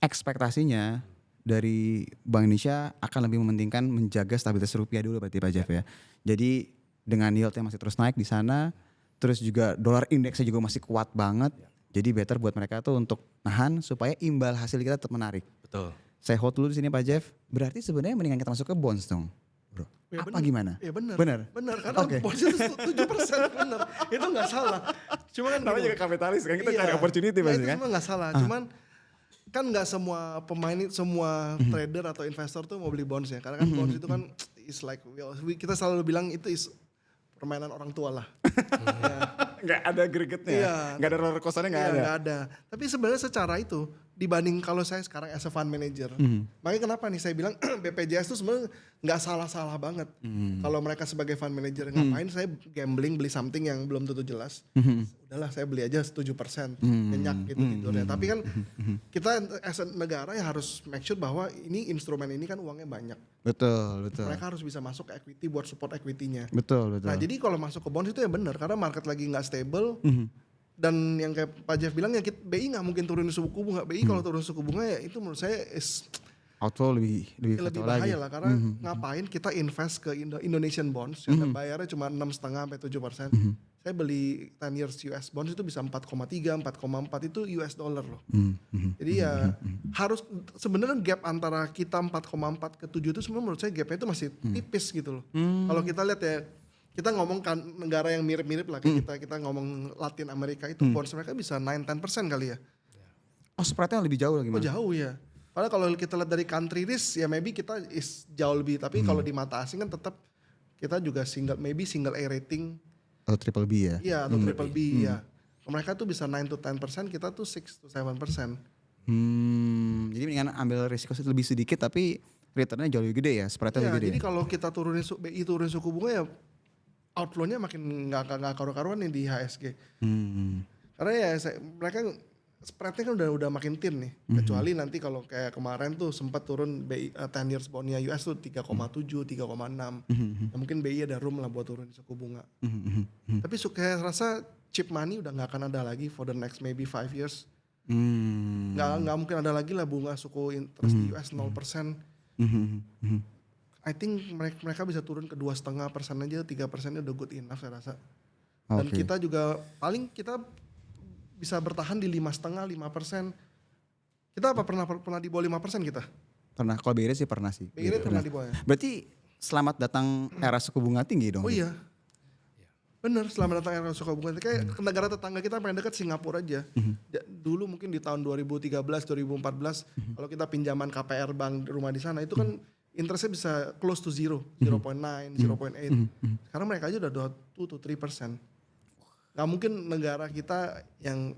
S1: ekspektasinya dari Bank Indonesia akan lebih mementingkan menjaga stabilitas rupiah dulu berarti Pak Jeff ya. Jadi dengan yieldnya masih terus naik di sana, terus juga dolar indeksnya juga masih kuat banget. Jadi better buat mereka tuh untuk nahan supaya imbal hasil kita tetap menarik.
S2: Betul.
S1: Saya hold dulu di sini Pak Jeff. Berarti sebenarnya mendingan kita masuk ke bonds dong, bro.
S3: Ya
S1: Apa
S3: bener.
S1: gimana?
S3: Ya benar.
S1: Benar.
S3: Benar karena
S1: Oke.
S3: bonds itu 7% benar. Itu nggak salah. Cuma kan
S1: Namanya
S3: gini,
S1: juga kapitalis kan, kita
S3: iya,
S1: cari opportunity
S3: ya,
S1: pasti
S3: itu
S1: kan.
S3: semua nggak salah. Cuman kan nggak semua pemain, semua trader atau investor tuh mau beli bonds ya. Karena kan bonds itu kan is like kita selalu bilang itu is permainan orang tua lah.
S1: Nggak ada gregetnya,
S3: Iya.
S1: nggak ada roller coasternya nggak
S3: Iya,
S1: ada.
S3: nggak ada. Tapi sebenarnya secara itu dibanding kalau saya sekarang as a fund manager, makanya kenapa nih saya bilang BPJS itu sebenarnya nggak salah-salah banget. Kalau mereka sebagai fund manager ngapain saya gambling beli something yang belum tentu jelas. Udahlah saya beli aja 7%, nyenyak gitu tidurnya. Tapi kan kita as a negara ya harus make sure bahwa ini instrumen ini kan uangnya banyak.
S1: Betul, betul.
S3: Mereka harus bisa masuk ke equity buat support equity-nya.
S1: Betul, betul.
S3: Nah jadi kalau masuk ke bonds itu ya benar karena market lagi nggak stable dan yang kayak Pak Jeff bilang ya BI nggak mungkin turunin suku bunga. BI kalau turun suku bunga ya itu menurut saya
S1: outflow lebih
S3: lebih
S1: kacau lagi.
S3: bahaya lah karena ngapain kita invest ke Indonesian bonds yang bayarnya cuma 6,5 sampai 7%. Saya beli 10 years US bonds itu bisa 4,3, 4,4 itu US dollar loh. Jadi ya harus sebenarnya gap antara kita 4,4 ke 7 itu sebenarnya menurut saya gapnya itu masih tipis gitu loh. Kalau kita lihat ya kita ngomong kan negara yang mirip-mirip lah kayak kita ngomong Latin Amerika itu bonds mereka bisa 9-10% kali ya.
S1: Oh spreadnya lebih jauh lagi
S3: Oh
S1: Mas?
S3: jauh ya. Padahal kalau kita lihat dari country risk ya maybe kita is jauh lebih. Tapi kalau di mata asing kan tetap kita juga single A rating.
S1: Atau triple B ya?
S3: Iya atau triple B ya. Mereka tuh bisa 9-10%, kita tuh 6-7%.
S1: Jadi mendingan ambil risiko lebih sedikit tapi returnnya jauh lebih gede ya, spreadnya
S3: Iya,
S1: lebih gede.
S3: jadi kalau kita turunin BI turunin suku bunga ya outflow-nya makin nggak karu-karuan nih di HSG. Karena ya mereka spreadnya kan udah makin tin nih. Kecuali nanti kalau kayak kemarin tuh sempat turun BI 10 years bondnya US tuh 3,7, 3,6. Ya mungkin BI ada room lah buat turunin suku bunga. Tapi saya rasa cheap money udah nggak akan ada lagi for the next maybe 5 years. Nggak mungkin ada lagi lah bunga suku interest di US 0%. I think mereka bisa turun ke 2,5% aja, 3% udah good enough saya rasa. Dan kita juga paling kita bisa bertahan di 5,5%. Kita apa pernah di bawah 5% kita?
S1: Pernah, kalau BI sih pernah sih.
S3: BI pernah di bawah ya?
S1: Berarti selamat datang era suku bunga tinggi dong.
S3: Oh iya. Bener, selamat datang era suku bunga. Kayak negara tetangga kita paling dekat Singapura aja. Dulu mungkin di tahun 2013, 2014 kalau kita pinjaman KPR bank rumah di sana itu kan interestnya bisa close to zero, 0,9, 0,8. Sekarang mereka aja udah 2-3%. Gak mungkin negara kita yang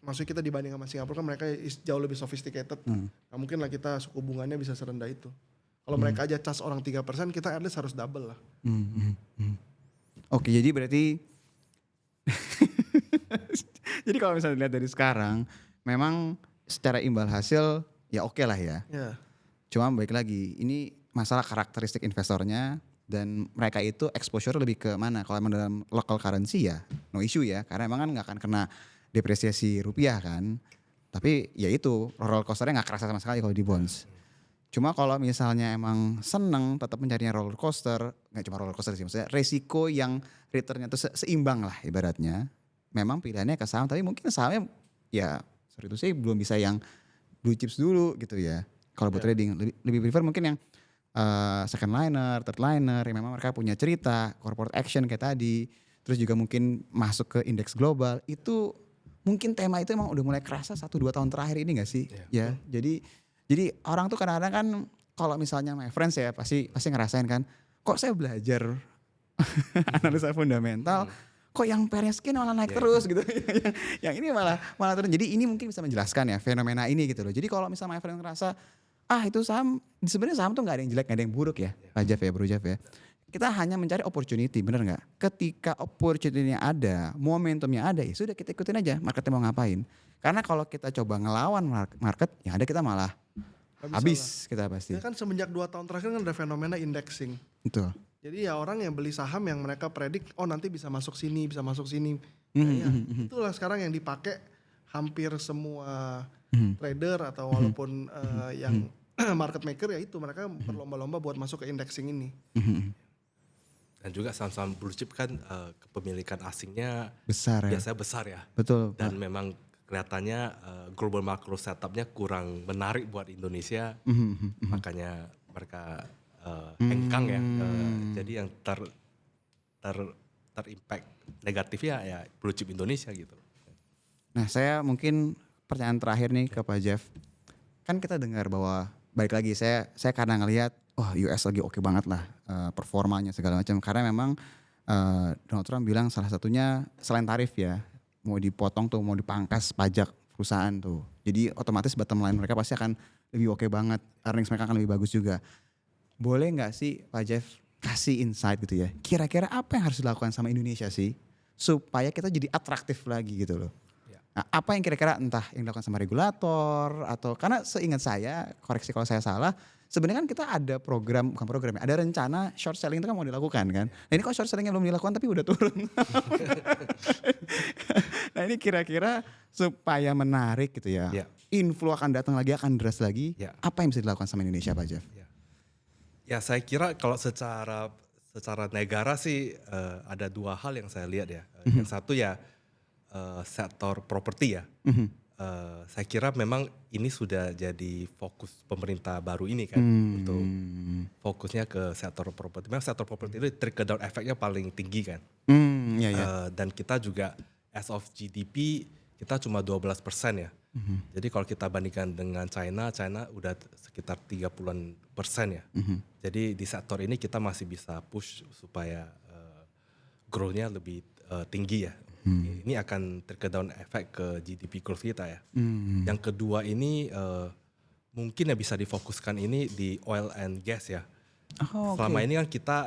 S3: maksudnya kita dibanding sama Singapura kan mereka jauh lebih sophisticated. Gak mungkin lah kita suku bunganya bisa serendah itu. Kalau mereka aja cas orang 3%, kita at least harus double lah.
S1: Oke, jadi berarti jadi kalau misalnya dilihat dari sekarang, memang secara imbal hasil ya oke lah ya.
S3: Ya.
S1: Cuma baik lagi, ini masalah karakteristik investornya Dan mereka itu exposure lebih ke mana? Kalau emang dalam local currency ya no issue ya. Karena emang kan gak akan kena depresiasi rupiah kan. Tapi ya itu roller coasternya gak kerasa sama sekali kalau di bonds. Cuma kalau misalnya emang seneng tetap mencarinya roller coaster. Gak cuma roller coaster sih, maksudnya resiko yang returnnya tuh seimbang lah ibaratnya. Memang pilihannya ke saham, tapi mungkin sahamnya ya sorry itu sih belum bisa yang blue chips dulu gitu ya. Kalau buat trading lebih prefer mungkin yang second liner, third liner yang memang mereka punya cerita, corporate action kayak tadi. Terus juga mungkin masuk ke indeks global. Itu mungkin tema itu emang udah mulai kerasa 1-2 tahun terakhir ini gak sih? Ya, jadi orang tuh kadang-kadang kan kalau misalnya my friends ya pasti ngerasain kan, kok saya belajar analisa fundamental, kok yang pairnya skin malah naik terus gitu. yang ini malah turun. Jadi ini mungkin bisa menjelaskan ya fenomena ini gitu loh. Jadi kalau misalnya my friend ngerasa itu saham, sebenarnya saham tuh gak ada yang jelek, gak ada yang buruk ya, Pak Jeff ya, Bro Jeff ya. Kita hanya mencari opportunity, bener gak? Ketika opportunity-nya ada, momentumnya ada, ya sudah kita ikutin aja marketnya mau ngapain. Karena kalau kita coba ngelawan market, yang ada kita malah habis kita pasti.
S3: Ya kan semenjak 2 tahun terakhir kan ada fenomena indexing.
S1: Betul.
S3: Jadi ya orang yang beli saham yang mereka predik, nanti bisa masuk sini, bisa masuk sini. Itulah sekarang yang dipakai hampir semua trader atau walaupun yang market maker ya itu mereka berlomba-lomba buat masuk ke indexing ini.
S2: Dan juga saham-saham blue chip kan kepemilikan asingnya
S1: besar ya.
S2: Biasanya besar ya.
S1: Betul.
S2: Dan memang kelihatannya global macro setupnya kurang menarik buat Indonesia. Makanya mereka hengkang ya. Jadi yang terimpact negatifnya ya blue chip Indonesia gitu.
S1: Nah saya mungkin pertanyaan terakhir nih ke Pak Jeff. Kan kita dengar bahwa balik lagi saya kadang ngelihat US lagi oke banget lah performanya segala macam. Karena memang Donald Trump bilang salah satunya selain tarif ya mau dipotong tuh mau dipangkas pajak perusahaan tuh. Jadi otomatis bottom line mereka pasti akan lebih oke banget. Earnings mereka akan lebih bagus juga. Boleh nggak sih Pak Jeff kasih insight gitu ya. Kira-kira apa yang harus dilakukan sama Indonesia sih supaya kita jadi atraktif lagi gitu loh. Nah, apa yang kira-kira entah yang dilakukan sama regulator atau karena seingat saya, koreksi kalau saya salah, sebenarnya kan kita ada bukan program ya, ada rencana short selling itu kan mau dilakukan kan. Nah ini kok short sellingnya belum dilakukan tapi udah turun. Nah ini kira-kira supaya menarik gitu ya, inflow akan datang lagi, akan deras lagi, apa yang bisa dilakukan sama Indonesia Pak Jeff?
S2: Ya saya kira kalau secara negara sih ada 2 hal yang saya lihat ya. Yang satu ya sektor properti ya. Saya kira memang ini sudah jadi fokus pemerintah baru ini kan untuk fokusnya ke sektor properti. Memang sektor properti itu trickle down efeknya paling tinggi kan. Dan kita juga as of GDP kita cuma 12% ya. Jadi kalau kita bandingkan dengan China udah sekitar 30-an persen ya. Jadi di sektor ini kita masih bisa push supaya growth-nya lebih tinggi ya. Ini akan trickle down efek ke GDP growth kita ya. Yang kedua ini mungkin ya bisa difokuskan ini di oil and gas ya. Selama ini kan kita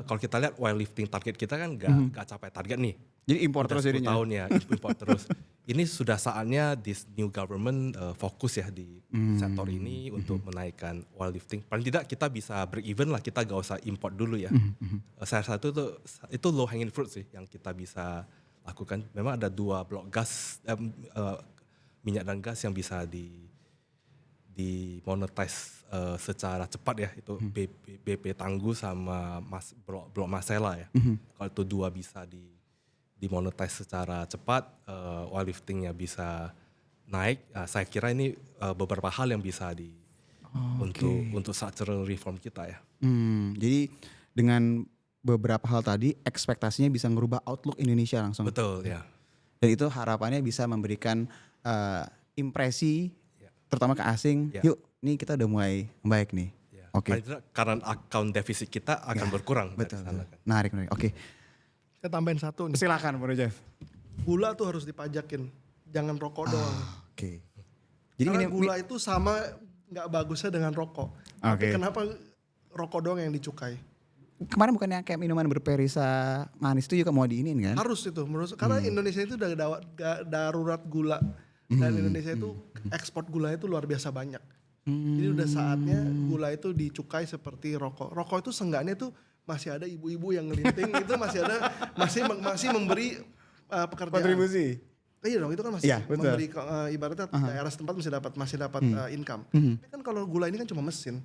S2: kalau kita lihat oil lifting target kita kan gak capai target nih.
S1: Jadi impor terus jadinya.
S2: 10 tahun ya impor terus. Ini sudah saatnya this new government fokus ya di sektor ini untuk menaikkan oil lifting. Paling tidak kita bisa break even lah, kita gak usah import dulu ya. Salah satu itu low hanging fruit sih yang kita bisa lakukan. Memang ada 2 blok gas minyak dan gas yang bisa di monetize secara cepat ya, itu BP Tangguh sama blok Masela ya. Kalau itu 2 bisa dimonetize secara cepat, oil liftingnya bisa naik. Saya kira ini beberapa hal yang bisa untuk structural reform kita ya.
S1: Jadi dengan beberapa hal tadi ekspektasinya bisa ngerubah outlook Indonesia langsung.
S2: Betul ya.
S1: Dan itu harapannya bisa memberikan impresi terutama ke asing. Yuk, nih kita udah mulai membaik nih. Oke.
S2: Karena account defisit kita akan berkurang.
S1: Betul. Menarik. Oke.
S3: Saya tambahin satu nih.
S1: Silakan Bro Jeff.
S3: Gula tuh harus dipajakin, jangan rokok doang.
S1: Oke.
S3: Jadi karena gula itu sama nggak bagusnya dengan rokok. Tapi kenapa rokok doang yang dicukai?
S1: Kemarin bukannya kayak minuman berperisa manis itu juga mau diinin kan?
S3: Harus itu menurut karena Indonesia itu udah darurat gula dan Indonesia itu ekspor gula itu luar biasa banyak. Jadi udah saatnya gula itu dicukai seperti rokok. Rokok itu seenggaknya tuh masih ada ibu-ibu yang ngelinting itu masih memberi pekerjaan.
S1: Kontribusi.
S3: Iya dong, itu kan masih
S1: Iya, betul.
S3: memberi ibaratnya daerah setempat masih dapat income. Tapi kan kalau gula ini kan cuma mesin.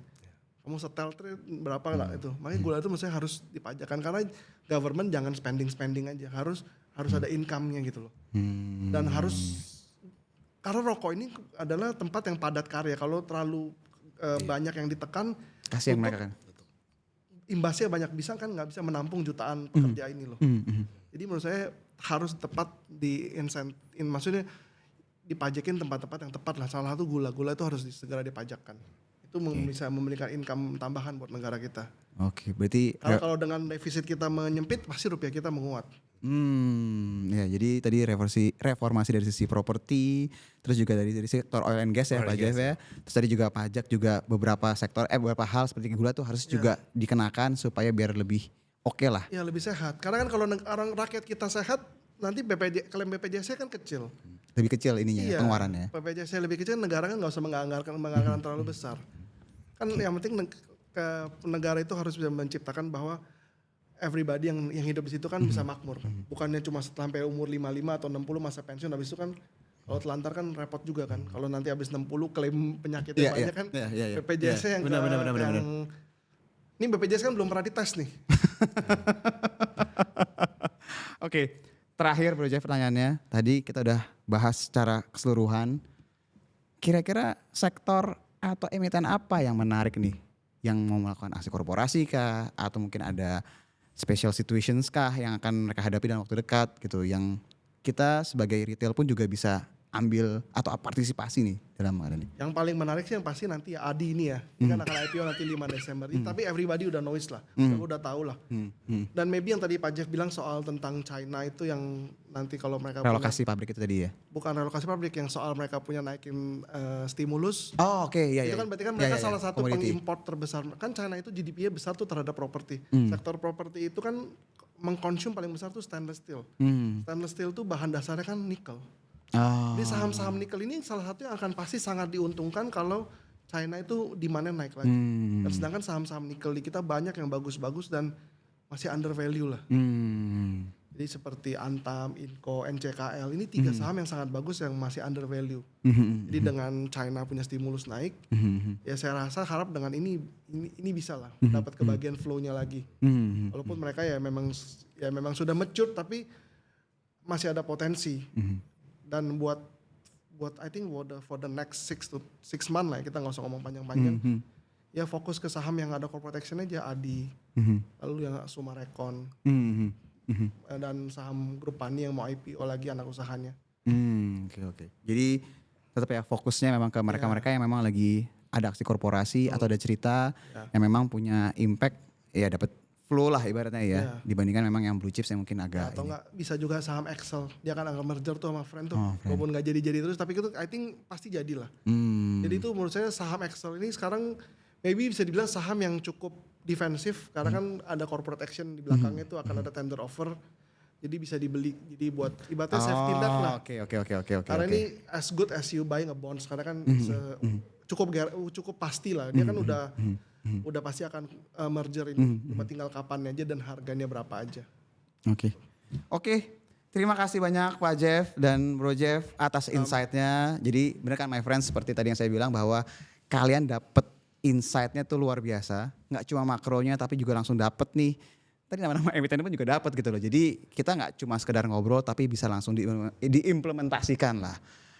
S3: Kamu setel berapa lah itu. Makanya gula itu maksudnya harus dipajakan karena government jangan spending aja. Harus ada income-nya gitu loh. Dan karena rokok ini adalah tempat yang padat karya. Kalau terlalu banyak yang ditekan,
S1: Kasihan mereka kan.
S3: imbasnya banyak, nggak bisa menampung jutaan pekerja ini loh. Jadi menurut saya harus tepat maksudnya dipajakin tempat-tempat yang tepat lah. Salah satu gula itu harus segera dipajakkan. Itu bisa memberikan income tambahan buat negara kita.
S1: Oke, berarti
S3: Karena kalau dengan defisit kita menyempit, pasti rupiah kita menguat.
S1: Ya jadi tadi reformasi dari sisi properti, terus juga dari sektor oil and gas ya Pak Jeff ya. Terus tadi juga pajak juga beberapa beberapa hal seperti gula tuh harus juga dikenakan supaya biar lebih oke lah.
S3: Ya lebih sehat. Karena kan kalau orang rakyat kita sehat, nanti klaim BPJS kan kecil.
S1: Lebih kecil ininya
S3: Iya,
S1: pengeluarannya.
S3: BPJS lebih kecil, negara kan nggak usah menganggarkan terlalu besar. Kan yang penting negara itu harus bisa menciptakan bahwa everybody yang hidup di situ kan bisa makmur. Bukannya cuma sampai umur 55 atau 60 masa pensiun, habis itu kan kalau telantar kan repot juga kan. Kalau nanti habis 60 klaim penyakitnya banyak kan. BPJS yang
S1: benar.
S3: Ini BPJS kan belum pernah dites nih.
S1: Oke, terakhir Bro Jeff pertanyaannya. Tadi kita udah bahas secara keseluruhan. Kira-kira sektor atau emiten apa yang menarik nih? Yang mau melakukan aksi korporasi kah? Atau mungkin ada special situations kah yang akan mereka hadapi dalam waktu dekat gitu. Yang kita sebagai retail pun juga bisa ambil atau partisipasi nih dalam hal ini.
S3: Yang paling menarik sih yang pasti nanti ya Adi ini ya. Ini kan akan IPO nanti 5 Desember. Tapi everybody udah noise lah. Udah tahu lah. Dan maybe yang tadi Pak Jeff bilang soal tentang China itu yang nanti kalau mereka
S1: relokasi pabrik itu tadi ya?
S3: Bukan relokasi pabrik, yang soal mereka punya naikin stimulus.
S1: Oh oke, iya.
S3: Itu kan berarti kan mereka salah satu pengimport terbesar. Kan China itu GDP-nya besar tuh terhadap properti. Sektor properti itu kan mengkonsum paling besar tuh stainless steel. Stainless steel tuh bahan dasarnya kan nikel. Jadi saham-saham nikel ini salah satu yang akan pasti sangat diuntungkan kalau China itu demand-nya naik lagi. Dan sedangkan saham-saham nikel di kita banyak yang bagus-bagus dan masih under value lah. Jadi seperti Antam, Inco, NCKL ini 3 saham yang sangat bagus yang masih under value. Jadi dengan China punya stimulus naik, ya saya rasa harap dengan ini bisa lah dapat kebagian flow-nya lagi. Walaupun mereka ya memang sudah mature tapi masih ada potensi. Dan buat I think for the next 6 month lah, kita nggak usah ngomong panjang-panjang. Ya fokus ke saham yang ada corporate action aja, Adi, lalu yang Sumarekon, dan saham grup Pani yang mau IPO lagi anak usahanya.
S1: Oke. Jadi tetap ya fokusnya memang ke mereka-mereka yang memang lagi ada aksi korporasi atau ada cerita yang memang punya impact, ya dapat flow lah ibaratnya ya, dibandingkan memang yang blue chips yang mungkin agak
S3: atau enggak bisa juga saham Excel, dia kan agak merger tuh sama Friend tuh, walaupun nggak jadi terus, tapi itu I think pasti jadilah. Jadi itu menurut saya saham Excel ini sekarang maybe bisa dibilang saham yang cukup defensif karena kan ada corporate action di belakangnya tuh, akan ada tender offer, jadi bisa dibeli, jadi buat ibaratnya safety net lah.
S1: Oke.
S3: Karena ini as good as you buying a bonds, karena kan cukup pasti lah, dia kan udah pasti akan merger ini, cuma tinggal kapannya aja dan harganya berapa aja.
S1: Oke. Terima kasih banyak Pak Jeff dan Bro Jeff atas insight-nya. Jadi benar kan my friends, seperti tadi yang saya bilang bahwa kalian dapat insight-nya tuh luar biasa. Nggak cuma makronya tapi juga langsung dapat nih. Tadi nama-nama emiten pun juga dapat gitu loh. Jadi kita nggak cuma sekedar ngobrol tapi bisa langsung diimplementasikan lah.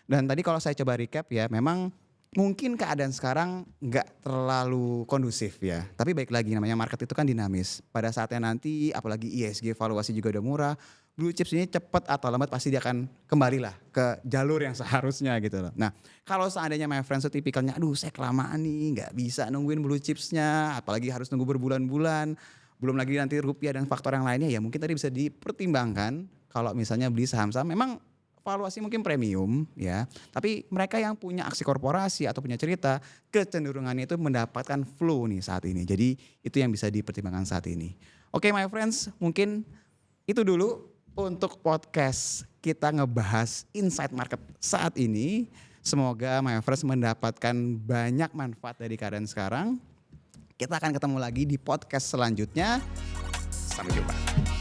S1: Dan tadi kalau saya coba recap ya, memang mungkin keadaan sekarang nggak terlalu kondusif ya. Tapi baik lagi, namanya market itu kan dinamis. Pada saatnya nanti apalagi ESG valuasi juga udah murah, blue chips ini cepat atau lambat pasti dia akan kembali lah ke jalur yang seharusnya gitu loh. Nah kalau seandainya my friends itu tipikalnya, aduh saya kelamaan nih nggak bisa nungguin blue chipsnya, apalagi harus nunggu berbulan-bulan, belum lagi nanti rupiah dan faktor yang lainnya, ya mungkin tadi bisa dipertimbangkan kalau misalnya beli saham-saham memang valuasi mungkin premium ya, tapi mereka yang punya aksi korporasi atau punya cerita, kecenderungannya itu mendapatkan flow nih saat ini. Jadi itu yang bisa dipertimbangkan saat ini. Oke my friends, mungkin itu dulu untuk podcast kita ngebahas insight market saat ini. Semoga my friends mendapatkan banyak manfaat dari keadaan sekarang. Kita akan ketemu lagi di podcast selanjutnya. Sampai jumpa.